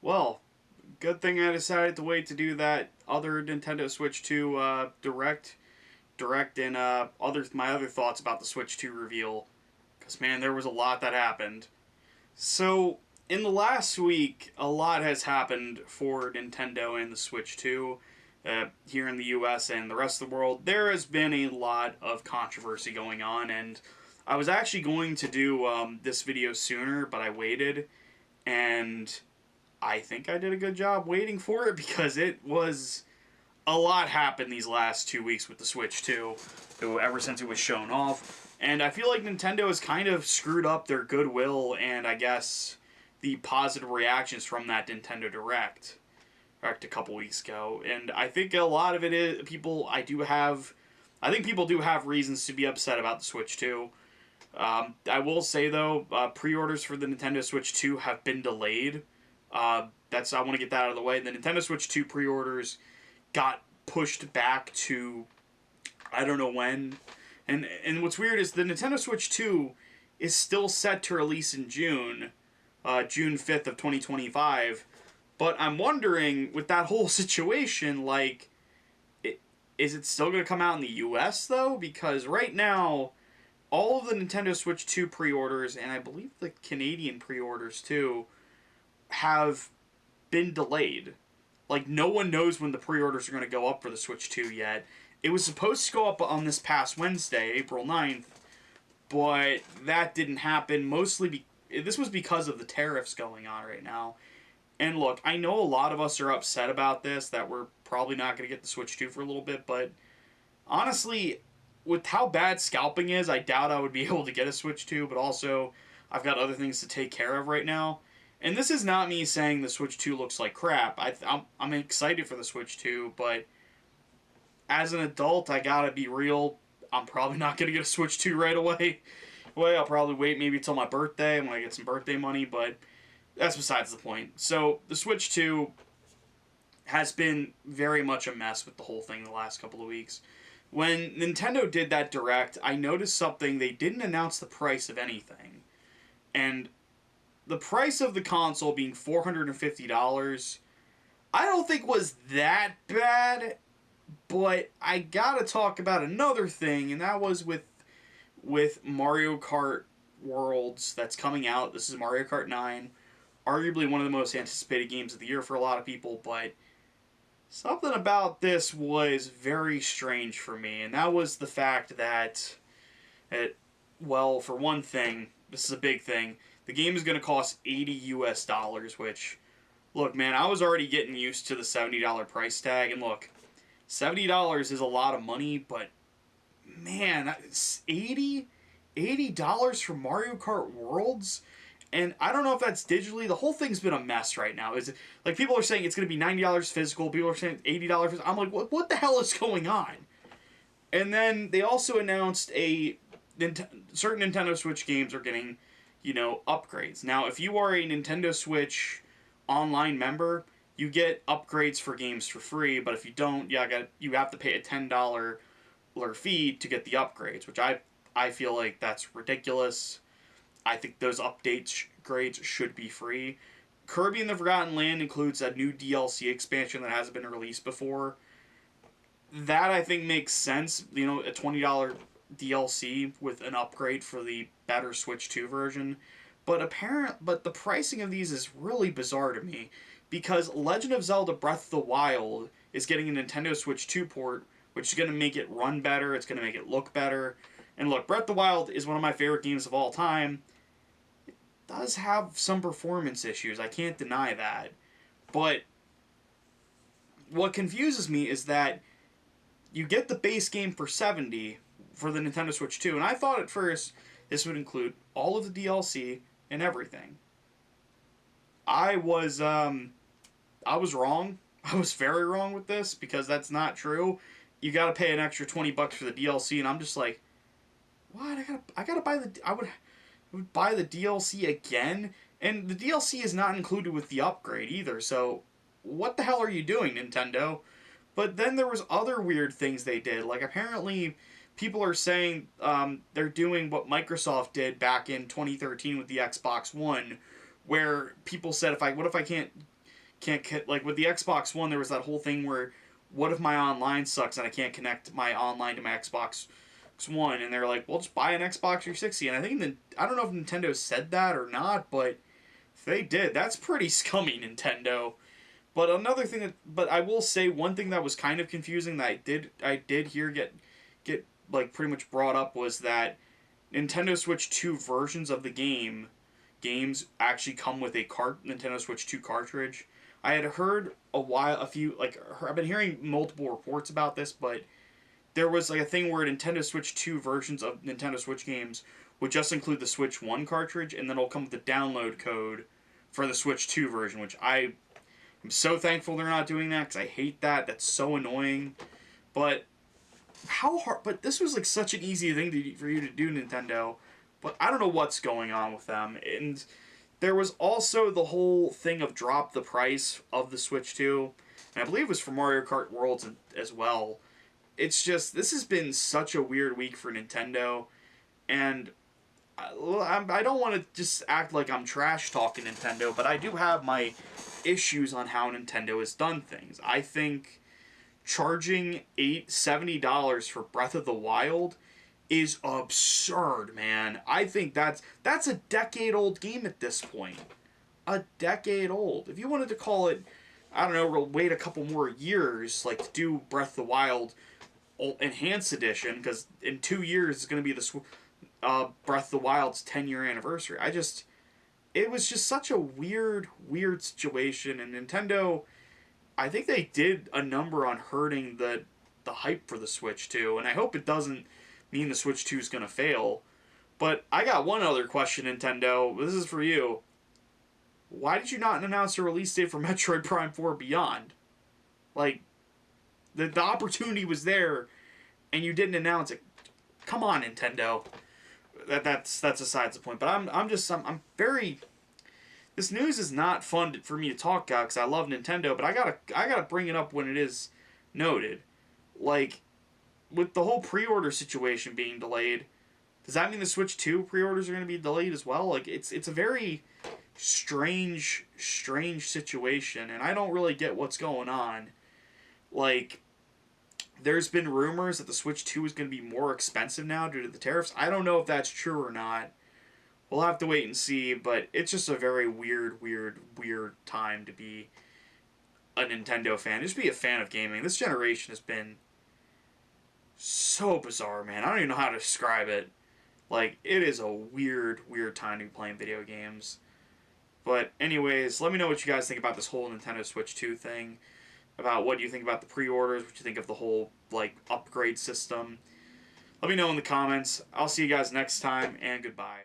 Well, good thing I decided to wait to do that other Nintendo Switch 2 direct and my other thoughts about the Switch 2 reveal. Because, man, there was a lot that happened. So, in the last week, a lot has happened for Nintendo and the Switch 2. Here in the US and the rest of the world, there has been a lot of controversy going on, and I was actually going to do this video sooner, but I waited, and I think I did a good job waiting for it because it was a lot happened these last 2 weeks with the Switch 2, ever since it was shown off. And I feel like Nintendo has kind of screwed up their goodwill and I guess the positive reactions from that Nintendo Direct a couple weeks ago. And I think a lot of it is I think people do have reasons to be upset about the Switch 2. I will say though, pre-orders for the Nintendo Switch 2 have been delayed. I want to get that out of the way. The Nintendo Switch 2 pre-orders got pushed back to I don't know when. And what's weird is the Nintendo Switch 2 is still set to release in June, June 5th of 2025. But I'm wondering, with that whole situation, like, is it still going to come out in the US, though? Because right now, all of the Nintendo Switch 2 pre-orders, and I believe the Canadian pre-orders, too, have been delayed. Like, no one knows when the pre-orders are going to go up for the Switch 2 yet. It was supposed to go up on this past Wednesday, April 9th, but that didn't happen. This was because of the tariffs going on right now. And look, I know a lot of us are upset about this, that we're probably not going to get the Switch 2 for a little bit, but honestly, with how bad scalping is, I doubt I would be able to get a Switch 2, but also, I've got other things to take care of right now. And this is not me saying the Switch 2 looks like crap. I'm excited for the Switch 2, but as an adult, I gotta be real. I'm probably not gonna get a Switch 2 right away. I'll probably wait maybe till my birthday when I get some birthday money, but that's besides the point. So, the Switch 2 has been very much a mess with the whole thing the last couple of weeks. When Nintendo did that Direct, I noticed something. They didn't announce the price of anything. And the price of the console being $450, I don't think was that bad, but I gotta talk about another thing, and that was with Mario Kart Worlds that's coming out. This is Mario Kart 9, arguably one of the most anticipated games of the year for a lot of people, but something about this was very strange for me, and that was the fact that, well, for one thing, this is a big thing, the game is going to cost $80 US, which, look, man, I was already getting used to the $70 price tag, and look, $70 is a lot of money, but, man, that's $80 for Mario Kart Worlds? And I don't know if that's digitally. The whole thing's been a mess right now. Is it, like, people are saying it's going to be $90 physical. People are saying $80 physical. I'm like, what the hell is going on? And then they also announced certain Nintendo Switch games are getting, upgrades. Now, if you are a Nintendo Switch online member, you get upgrades for games for free. But if you don't, you have to pay a $10 fee to get the upgrades, which I feel like that's ridiculous. I think those grades should be free. Kirby and the Forgotten Land includes a new DLC expansion that hasn't been released before. That, I think, makes sense. A $20 DLC with an upgrade for the better Switch 2 version. But the pricing of these is really bizarre to me, because Legend of Zelda Breath of the Wild is getting a Nintendo Switch 2 port, which is going to make it run better, it's going to make it look better. And look, Breath of the Wild is one of my favorite games of all time. It does have some performance issues, I can't deny that. But what confuses me is that you get the base game for $70 for the Nintendo Switch 2, and I thought at first this would include all of the DLC and everything. I was wrong. I was very wrong with this, because that's not true. You gotta pay an extra $20 for the DLC, and I'm just like, what? I gotta buy I would buy the DLC again? And the DLC is not included with the upgrade either, so what the hell are you doing, Nintendo? But then there was other weird things they did. Like, apparently, people are saying they're doing what Microsoft did back in 2013 with the Xbox One, where people said, what if I can't like with the Xbox One, there was that whole thing where, what if my online sucks and I can't connect my online to my Xbox One? And they're like, well, just buy an Xbox 360. And I think I don't know if Nintendo said that or not, but if they did, that's pretty scummy, Nintendo. But another thing but I will say one thing that was kind of confusing that I did hear get like pretty much brought up was that Nintendo Switch 2 versions of the games actually come with a Nintendo Switch 2 cartridge. I had heard I've been hearing multiple reports about this, but there was like a thing where Nintendo Switch 2 versions of Nintendo Switch games would just include the Switch 1 cartridge, and then it'll come with the download code for the Switch 2 version, which I'm so thankful they're not doing that, because I hate that. That's so annoying. But how hard? But this was like such an easy thing for you to do, Nintendo. But I don't know what's going on with them. And there was also the whole thing of drop the price of the Switch 2. And I believe it was for Mario Kart Worlds as well. It's just, this has been such a weird week for Nintendo. And I don't want to just act like I'm trash talking Nintendo, but I do have my issues on how Nintendo has done things. I think charging $70 for Breath of the Wild is absurd, man. I think that's a decade-old game at this point. A decade old. If you wanted to call it, I don't know, wait a couple more years, like to do Breath of the Wild Enhanced Edition, because in 2 years it's going to be the Breath of the Wild's 10-year anniversary. It was just such a weird situation, and Nintendo, I think they did a number on hurting the hype for the Switch 2, and I hope it doesn't mean the Switch 2 is going to fail. But I got one other question, Nintendo. This is for you. Why did you not announce a release date for Metroid Prime 4 Beyond? Like, the opportunity was there, and you didn't announce it. Come on, Nintendo. That's besides the point. But I'm very. This news is not fun for me to talk about because I love Nintendo, but I gotta bring it up when it is noted. Like, with the whole pre-order situation being delayed, does that mean the Switch 2 pre-orders are going to be delayed as well? Like, it's a very strange situation, and I don't really get what's going on. Like, there's been rumors that the Switch 2 is going to be more expensive now due to the tariffs. I don't know if that's true or not. We'll have to wait and see, but it's just a very weird time to be a Nintendo fan. Just be a fan of gaming. This generation has been so bizarre, man. I don't even know how to describe it. Like, it is a weird time to be playing video games. But anyways, let me know what you guys think about this whole Nintendo Switch 2 thing. About what you think about the pre-orders, what you think of the whole, like, upgrade system. Let me know in the comments. I'll see you guys next time, and goodbye.